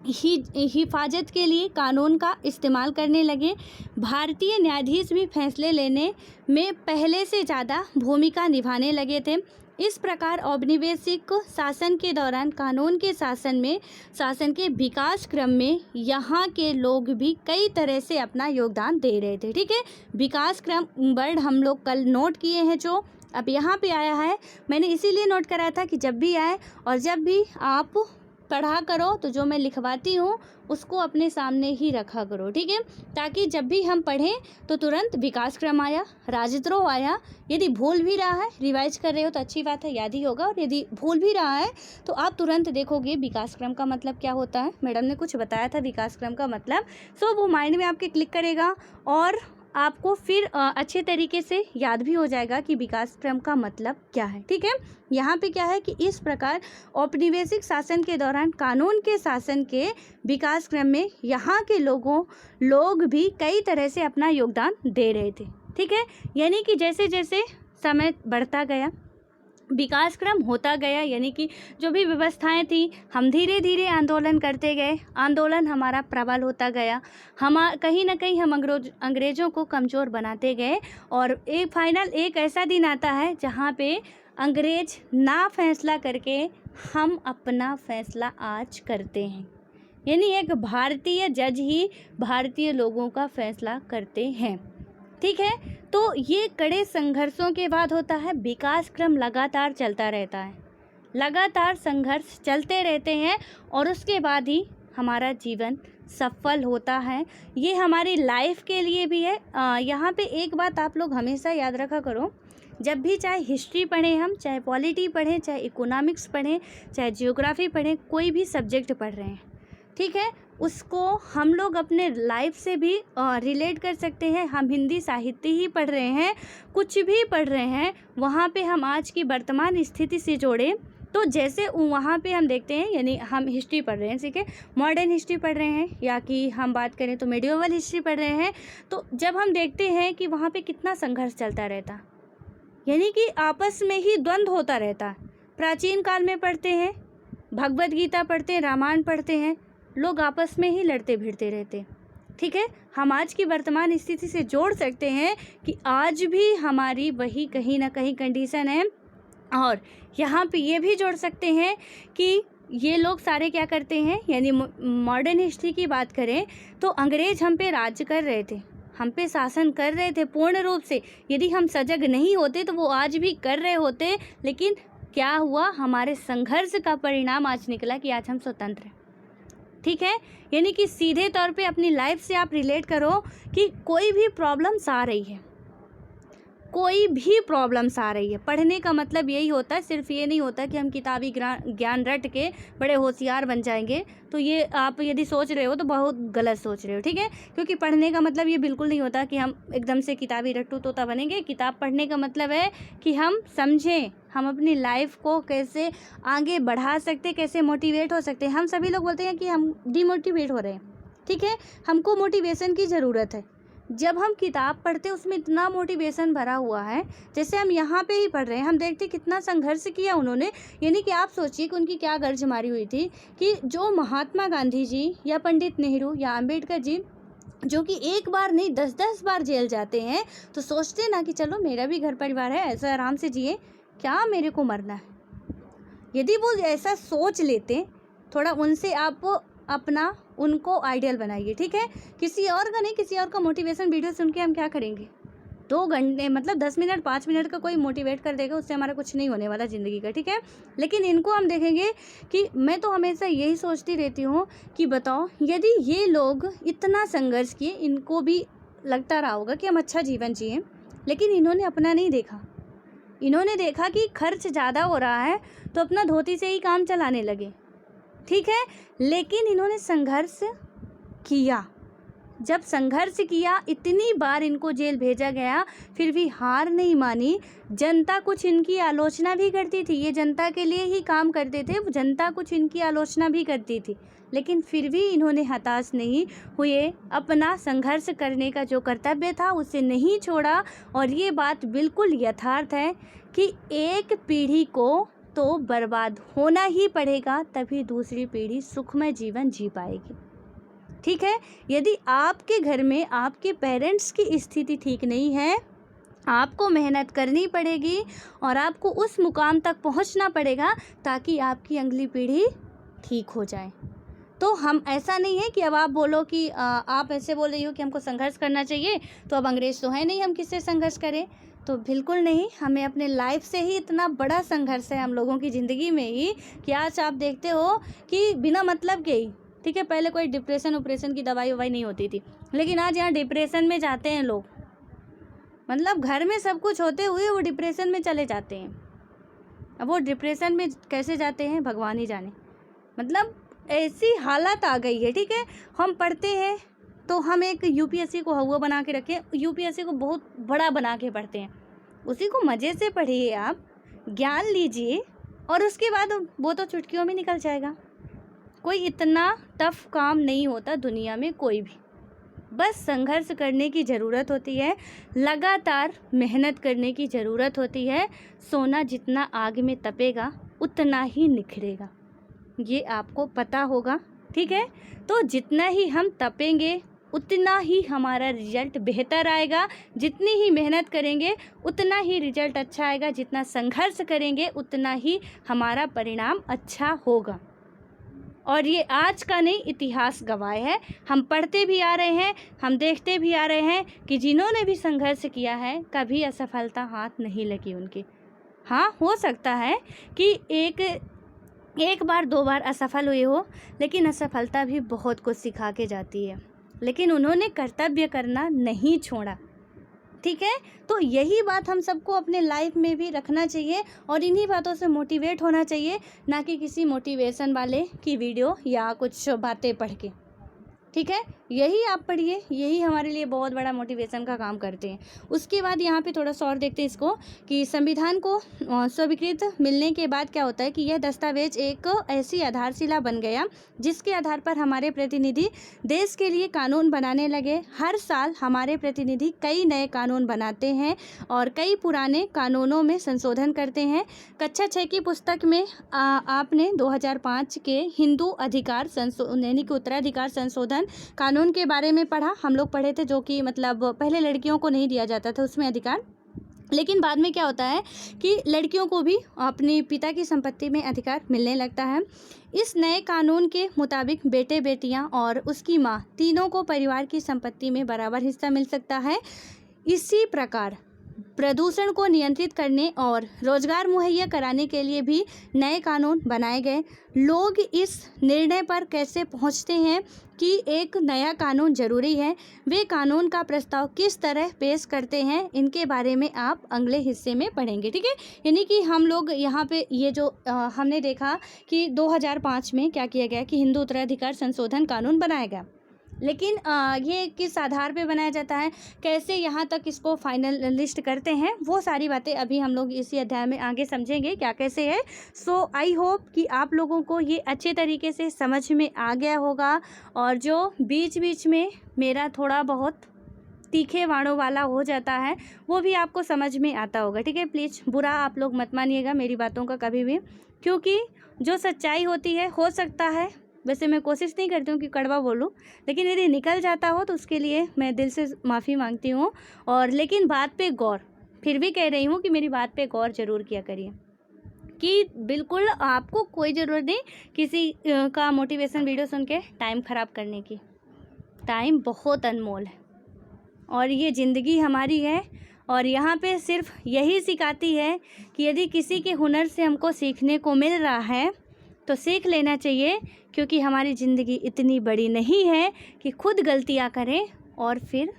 हिफाजत के लिए कानून का इस्तेमाल करने लगे। भारतीय न्यायाधीश भी फैसले लेने में पहले से ज़्यादा भूमिका निभाने लगे थे। इस प्रकार औपनिवेशिक शासन के दौरान कानून के शासन के विकास क्रम में यहाँ के लोग भी कई तरह से अपना योगदान दे रहे थे। ठीक है, विकास क्रम वर्ड हम लोग कल नोट किए हैं, जो अब यहाँ पे आया है, मैंने इसीलिए नोट कराया था कि जब भी आए और जब भी आप पढ़ा करो तो जो मैं लिखवाती हूँ उसको अपने सामने ही रखा करो, ठीक है, ताकि जब भी हम पढ़ें तो तुरंत विकास क्रम आया, राजद्रोह आया। यदि भूल भी रहा है, रिवाइज कर रहे हो तो अच्छी बात है, याद ही होगा, और यदि भूल भी रहा है तो आप तुरंत देखोगे विकास क्रम का मतलब क्या होता है। मैडम ने कुछ बताया था विकास क्रम का मतलब, सो वो माइंड में आपके क्लिक करेगा और आपको फिर अच्छे तरीके से याद भी हो जाएगा कि विकास क्रम का मतलब क्या है, ठीक है। यहाँ पे क्या है कि इस प्रकार औपनिवेशिक शासन के दौरान कानून के शासन के विकास क्रम में यहाँ के लोग भी कई तरह से अपना योगदान दे रहे थे, ठीक है। यानी कि जैसे जैसे समय बढ़ता गया, विकास क्रम होता गया, यानी कि जो भी व्यवस्थाएं थी, हम धीरे धीरे आंदोलन करते गए, आंदोलन हमारा प्रबल होता गया, हम कहीं ना कहीं हम अंग्रेज़ों को कमज़ोर बनाते गए, और एक ऐसा दिन आता है जहाँ पे अंग्रेज ना फैसला करके हम अपना फैसला आज करते हैं। यानी एक भारतीय जज ही भारतीय लोगों का फैसला करते हैं, ठीक है। तो ये कड़े संघर्षों के बाद होता है विकास क्रम, लगातार चलता रहता है, लगातार संघर्ष चलते रहते हैं और उसके बाद ही हमारा जीवन सफल होता है। ये हमारी लाइफ के लिए भी है। यहाँ पे एक बात आप लोग हमेशा याद रखा करो, जब भी चाहे हिस्ट्री पढ़ें हम, चाहे पॉलिटी पढ़ें, चाहे इकोनॉमिक्स पढ़ें, चाहे जियोग्राफी पढ़ें, कोई भी सब्जेक्ट पढ़ रहे हैं, ठीक है, उसको हम लोग अपने लाइफ से भी रिलेट कर सकते हैं। हम हिंदी साहित्य ही पढ़ रहे हैं, कुछ भी पढ़ रहे हैं, वहाँ पे हम आज की वर्तमान स्थिति से जोड़ें तो जैसे वहाँ पे हम देखते हैं, यानी हम हिस्ट्री पढ़ रहे हैं, ठीक है, मॉडर्न हिस्ट्री पढ़ रहे हैं, या कि हम बात करें तो मेडिवल हिस्ट्री पढ़ रहे हैं, तो जब हम देखते हैं कि वहाँ पे कितना संघर्ष चलता रहता, यानी कि आपस में ही द्वंद्व होता रहता। प्राचीन काल में पढ़ते हैं, भगवद गीता पढ़ते हैं, रामायण पढ़ते हैं, लोग आपस में ही लड़ते भिड़ते रहते, ठीक है। हम आज की वर्तमान स्थिति से जोड़ सकते हैं कि आज भी हमारी वही कहीं ना कहीं कंडीशन है, और यहाँ पे ये भी जोड़ सकते हैं कि ये लोग सारे क्या करते हैं, यानी मॉडर्न हिस्ट्री की बात करें तो अंग्रेज हम पे राज्य कर रहे थे, हम पे शासन कर रहे थे पूर्ण रूप से। यदि हम सजग नहीं होते तो वो आज भी कर रहे होते, लेकिन क्या हुआ, हमारे संघर्ष का परिणाम आज निकला कि आज हम स्वतंत्र हैं, ठीक है। यानी कि सीधे तौर पे अपनी लाइफ से आप रिलेट करो कि कोई भी प्रॉब्लम्स आ रही है, कोई भी प्रॉब्लम्स आ रही है, पढ़ने का मतलब यही होता है, सिर्फ ये नहीं होता कि हम किताबी ज्ञान रट के बड़े होशियार बन जाएंगे। तो ये आप यदि सोच रहे हो तो बहुत गलत सोच रहे हो, ठीक है, क्योंकि पढ़ने का मतलब ये बिल्कुल नहीं होता कि हम एकदम से किताबी रट्टू तोता बनेंगे। किताब पढ़ने का मतलब है कि हम समझें, हम अपनी लाइफ को कैसे आगे बढ़ा सकते, कैसे मोटिवेट हो सकते हैं। हम सभी लोग बोलते हैं कि हम डिमोटिवेट हो रहे हैं, ठीक है, हमको मोटिवेशन की ज़रूरत है। जब हम किताब पढ़ते हैं उसमें इतना मोटिवेशन भरा हुआ है, जैसे हम यहाँ पे ही पढ़ रहे हैं, हम देखते कितना संघर्ष किया उन्होंने। यानी कि आप सोचिए कि उनकी क्या गर्ज मारी हुई थी कि जो महात्मा गांधी जी या पंडित नेहरू या अंबेडकर जी, जो कि एक बार नहीं 10-10 बार जेल जाते हैं, तो सोचते ना कि चलो मेरा भी घर परिवार है, ऐसा आराम से जिए, क्या मेरे को मरना है। यदि वो ऐसा सोच लेते, थोड़ा उनसे आप अपना उनको आइडियल बनाइए, ठीक है। किसी और का नहीं, किसी और का मोटिवेशन वीडियो सुन के हम क्या करेंगे, 2 घंटे मतलब 10 मिनट 5 मिनट का कोई मोटिवेट कर देगा, उससे हमारा कुछ नहीं होने वाला ज़िंदगी का, ठीक है। लेकिन इनको हम देखेंगे कि मैं तो हमेशा यही सोचती रहती हूँ कि बताओ यदि ये लोग इतना संघर्ष किए, इनको भी लगता रहा होगा कि हम अच्छा जीवन जिए, लेकिन इन्होंने अपना नहीं देखा। इन्होंने देखा कि खर्च ज़्यादा हो रहा है तो अपना धोती से ही काम चलाने लगे, ठीक है। लेकिन इन्होंने संघर्ष किया, जब संघर्ष किया, इतनी बार इनको जेल भेजा गया, फिर भी हार नहीं मानी। जनता कुछ इनकी आलोचना भी करती थी, ये जनता के लिए ही काम करते थे, जनता कुछ इनकी आलोचना भी करती थी, लेकिन फिर भी इन्होंने हताश नहीं हुए, अपना संघर्ष करने का जो कर्तव्य था उसे नहीं छोड़ा। और ये बात बिल्कुल यथार्थ है कि एक पीढ़ी को तो बर्बाद होना ही पड़ेगा, तभी दूसरी पीढ़ी सुखमय जीवन जी पाएगी, ठीक है। यदि आपके घर में आपके पेरेंट्स की स्थिति ठीक नहीं है, आपको मेहनत करनी पड़ेगी और आपको उस मुकाम तक पहुंचना पड़ेगा ताकि आपकी अगली पीढ़ी ठीक हो जाए। तो हम ऐसा नहीं है कि अब आप बोलो कि आप ऐसे बोल रही हो कि हमको संघर्ष करना चाहिए, तो अब अंग्रेज़ तो है नहीं, हम किससे संघर्ष करें। तो बिल्कुल नहीं, हमें अपने लाइफ से ही इतना बड़ा संघर्ष है हम लोगों की ज़िंदगी में ही कि आज आप देखते हो कि बिना मतलब के ही, ठीक है, पहले कोई डिप्रेशन ऑपरेशन की दवाई ववाई नहीं होती थी, लेकिन आज यहाँ डिप्रेशन में जाते हैं लोग, मतलब घर में सब कुछ होते हुए वो डिप्रेशन में चले जाते हैं। अब वो डिप्रेशन में कैसे जाते हैं भगवान ही जाने, मतलब ऐसी हालत आ गई है। ठीक है, हम पढ़ते हैं तो हम एक यूपीएससी को हुआ बना के रखें, यूपीएससी को बहुत बड़ा बना के पढ़ते हैं, उसी को मज़े से पढ़िए, आप ज्ञान लीजिए और उसके बाद वो तो चुटकियों में निकल जाएगा। कोई इतना टफ काम नहीं होता दुनिया में कोई भी, बस संघर्ष करने की ज़रूरत होती है, लगातार मेहनत करने की ज़रूरत होती है। सोना जितना आग में तपेगा उतना ही निखरेगा, ये आपको पता होगा। ठीक है, तो जितना ही हम तपेंगे उतना ही हमारा रिजल्ट बेहतर आएगा, जितनी ही मेहनत करेंगे उतना ही रिजल्ट अच्छा आएगा, जितना संघर्ष करेंगे उतना ही हमारा परिणाम अच्छा होगा। और ये आज का नहीं, इतिहास गवाह है। हम पढ़ते भी आ रहे हैं, हम देखते भी आ रहे हैं कि जिन्होंने भी संघर्ष किया है कभी असफलता हाथ नहीं लगी उनकी। हाँ, हो सकता है कि एक बार दो बार असफल हुए हो, लेकिन असफलता भी बहुत कुछ सिखा के जाती है, लेकिन उन्होंने कर्तव्य करना नहीं छोड़ा। ठीक है, तो यही बात हम सबको अपने लाइफ में भी रखना चाहिए और इन्हीं बातों से मोटिवेट होना चाहिए, ना कि किसी मोटिवेशन वाले की वीडियो या कुछ बातें पढ़ के। ठीक है, यही आप पढ़िए, यही हमारे लिए बहुत बड़ा मोटिवेशन का काम करते हैं। उसके बाद यहाँ पे थोड़ा सा और देखते हैं इसको कि संविधान को स्वीकृत मिलने के बाद क्या होता है कि यह दस्तावेज एक ऐसी आधारशिला बन गया जिसके आधार पर हमारे प्रतिनिधि देश के लिए कानून बनाने लगे। हर साल हमारे प्रतिनिधि कई नए कानून बनाते हैं और कई पुराने कानूनों में संशोधन करते हैं। कक्षा 6 की पुस्तक में आपने 2005 के हिंदू अधिकार यानी कि उत्तराधिकार संशोधन कानून के बारे में पढ़ा, हम लोग पढ़े थे, जो कि मतलब पहले लड़कियों को नहीं दिया जाता था उसमें अधिकार, लेकिन बाद में क्या होता है कि लड़कियों को भी अपने पिता की संपत्ति में अधिकार मिलने लगता है। इस नए कानून के मुताबिक बेटे बेटियां और उसकी मां तीनों को परिवार की संपत्ति में बराबर हिस्सा मिल सकता है। इसी प्रकार प्रदूषण को नियंत्रित करने और रोजगार मुहैया कराने के लिए भी नए कानून बनाए गए। लोग इस निर्णय पर कैसे पहुंचते हैं कि एक नया कानून ज़रूरी है, वे कानून का प्रस्ताव किस तरह पेश करते हैं, इनके बारे में आप अगले हिस्से में पढ़ेंगे। ठीक है, यानी कि हम लोग यहाँ पे ये जो हमने देखा कि 2005 में क्या किया गया कि हिंदू उत्तराधिकार संशोधन कानून बनाया गया, लेकिन ये किस आधार पे बनाया जाता है, कैसे यहाँ तक इसको फाइनल लिस्ट करते हैं, वो सारी बातें अभी हम लोग इसी अध्याय में आगे समझेंगे क्या कैसे है। सो आई होप कि आप लोगों को ये अच्छे तरीके से समझ में आ गया होगा और जो बीच बीच में मेरा थोड़ा बहुत तीखे वाणों वाला हो जाता है वो भी आपको समझ में आता होगा। ठीक है, प्लीज़ बुरा आप लोग मत मानिएगा मेरी बातों का कभी भी, क्योंकि जो सच्चाई होती है, हो सकता है, वैसे मैं कोशिश नहीं करती हूँ कि कड़वा बोलूँ, लेकिन यदि निकल जाता हो तो उसके लिए मैं दिल से माफ़ी मांगती हूँ। और लेकिन बात पे गौर, फिर भी कह रही हूँ कि मेरी बात पे गौर ज़रूर किया करिए कि बिल्कुल आपको कोई ज़रूरत नहीं किसी का मोटिवेशन वीडियो सुन के टाइम ख़राब करने की। टाइम बहुत अनमोल है और ये ज़िंदगी हमारी है और यहाँ पे सिर्फ यही सिखाती है कि यदि किसी के हुनर से हमको सीखने को मिल रहा है तो सीख लेना चाहिए, क्योंकि हमारी ज़िंदगी इतनी बड़ी नहीं है कि खुद गलतियाँ करें और फिर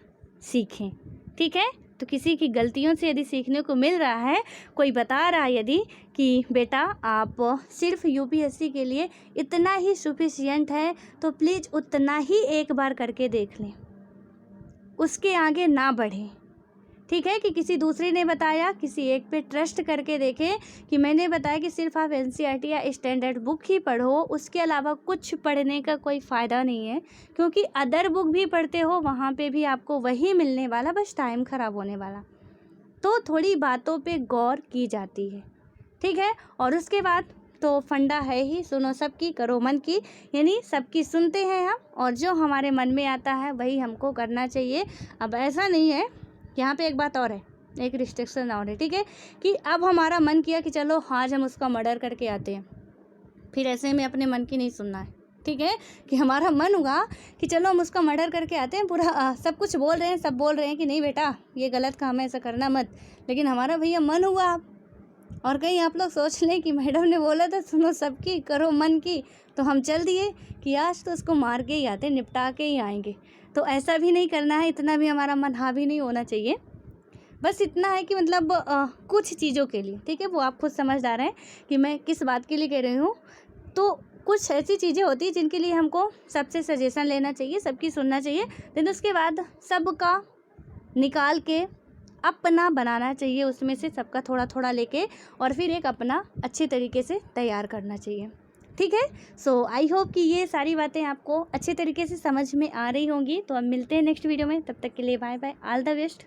सीखें। ठीक है, तो किसी की गलतियों से यदि सीखने को मिल रहा है, कोई बता रहा है यदि कि बेटा आप सिर्फ यूपीएससी के लिए इतना ही सफिशिएंट है, तो प्लीज़ उतना ही एक बार करके देख लें, उसके आगे ना बढ़ें। ठीक है, कि किसी दूसरे ने बताया, किसी एक पे ट्रस्ट करके देखें कि मैंने बताया कि सिर्फ आप एनसीईआरटी या स्टैंडर्ड बुक ही पढ़ो, उसके अलावा कुछ पढ़ने का कोई फ़ायदा नहीं है, क्योंकि अदर बुक भी पढ़ते हो वहाँ पे भी आपको वही मिलने वाला, बस टाइम ख़राब होने वाला। तो थोड़ी बातों पे गौर की जाती है। ठीक है, और उसके बाद तो फंडा है ही, सुनो सबकी करो मन की, यानी सबकी सुनते हैं हम और जो हमारे मन में आता है वही हमको करना चाहिए। अब ऐसा नहीं है, यहाँ पे एक बात और है, एक रिस्ट्रिक्शन और है। ठीक है, कि अब हमारा मन किया कि चलो आज हम उसका मर्डर करके आते हैं, फिर ऐसे में अपने मन की नहीं सुनना है। ठीक है, कि हमारा मन हुआ कि चलो हम उसका मर्डर करके आते हैं। पूरा सब कुछ बोल रहे हैं, सब बोल रहे हैं कि नहीं बेटा ये गलत काम है, ऐसा करना मत, लेकिन हमारा भैया मन हुआ। और कहीं आप लोग सोच लें कि मैडम ने बोला था सुनो सबकी, करो मन की, तो हम चल दिए कि आज तो उसको मार के ही आते, निपटा के ही आएंगे। तो ऐसा भी नहीं करना है, इतना भी हमारा मन हावी नहीं होना चाहिए। बस इतना है कि मतलब कुछ चीज़ों के लिए, ठीक है, वो आप खुद समझदार हैं कि मैं किस बात के लिए कह रही हूँ। तो कुछ ऐसी चीज़ें होती हैं जिनके लिए हमको सबसे सजेशन लेना चाहिए, सबकी सुनना चाहिए, लेकिन उसके बाद सबका निकाल के अपना बनाना चाहिए, उसमें से सबका थोड़ा थोड़ा लेके, और फिर एक अपना अच्छे तरीके से तैयार करना चाहिए। ठीक है, सो आई होप कि ये सारी बातें आपको अच्छे तरीके से समझ में आ रही होंगी। तो अब मिलते हैं नेक्स्ट वीडियो में, तब तक के लिए bye bye, all the best.